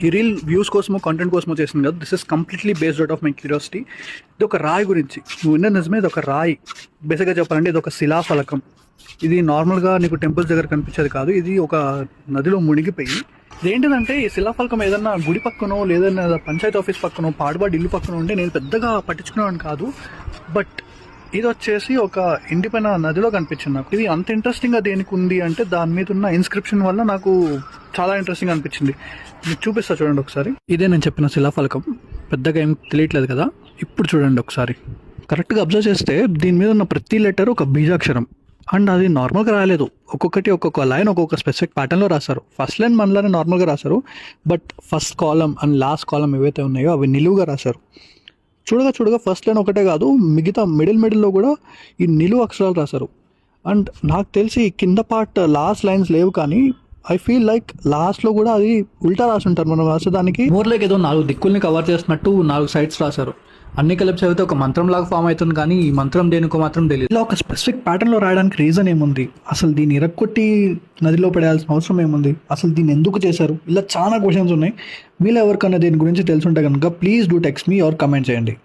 ఈ reel views కోసమో content కోసమో చేసింది కదా. This is completely based out of my curiosity. ఇది ఒక రాయి గురించి నువ్వు విన్న నిజమే. ఇది ఒక రాయి. బేసిక్గా చెప్పాలంటే ఇది ఒక శిలాఫలకం. ఇది నార్మల్గా నీకు టెంపుల్స్ దగ్గర కనిపించేది కాదు. ఇది ఒక నదిలో మునిగిపోయి ఇదేంటిదంటే ఈ శిలాఫలకం ఏదన్నా గుడి పక్కనో లేదన్నా పంచాయతీ ఆఫీస్ పక్కనో పాడుబాటు ఇల్లు పక్కన ఉంటే నేను పెద్దగా పట్టించుకునేవాడిని కాదు. బట్ ఇది వచ్చేసి ఒక ఎండిపోయిన నదిలో కనిపించింది నాకు. ఇది అంత ఇంట్రెస్టింగ్గా దేనికి ఉంది అంటే దాని మీద ఉన్న ఇన్స్క్రిప్షన్ వల్ల నాకు చాలా ఇంట్రెస్టింగ్ అనిపించింది. మీకు చూపిస్తా చూడండి ఒకసారి. ఇదే నేను చెప్పిన శిలాఫలకం. పెద్దగా ఏం తెలియట్లేదు కదా. ఇప్పుడు చూడండి ఒకసారి కరెక్ట్గా అబ్జర్వ్ చేస్తే దీని మీద ఉన్న ప్రతి లెటర్ ఒక బీజాక్షరం. అండ్ అది నార్మల్గా రాలేదు. ఒక్కొక్కటి ఒక్కొక్క లైన్ ఒక్కొక్క స్పెసిఫిక్ ప్యాటర్న్లో రాశారు. ఫస్ట్ లైన్ మనలానే నార్మల్గా రాశారు. But first column and last column ఏవైతే ఉన్నాయో అవి నిలువుగా రాశారు. చూడగా ఫస్ట్ లైన్ ఒకటే కాదు, మిగతా మిడిల్లో కూడా ఈ నిలువు అక్షరాలు రాశారు. అండ్ నాకు తెలిసి కింద పార్ట్ లాస్ట్ లైన్స్ లేవు, కానీ ఐ ఫీల్ లైక్ లాస్ట్లో కూడా అది ఉల్టా రాసి ఉంటారు. మనం రాసేదానికి మోర్ లైక్ ఏదో 4 దిక్కుల్ని కవర్ చేసినట్టు 4 సైడ్స్ రాశారు. అన్ని కలిపి చదివితే ఒక మంత్రం లాగా ఫామ్ అవుతుంది, కానీ ఈ మంత్రం దేనికో మాత్రం తెలియదు. ఇలా ఒక స్పెసిఫిక్ ప్యాటర్న్లో రాయడానికి రీజన్ ఏముంది? అసలు దీన్ని ఇరక్కొట్టి నదిలో పడేయాల్సిన అవసరం ఏముంది? అసలు దీన్ని ఎందుకు చేశారు? ఇలా చాలా క్వశ్చన్స్ ఉన్నాయి. మీలో ఎవరికన్నా దీని గురించి తెలుసుంటే కనుక please do text me or comment చేయండి.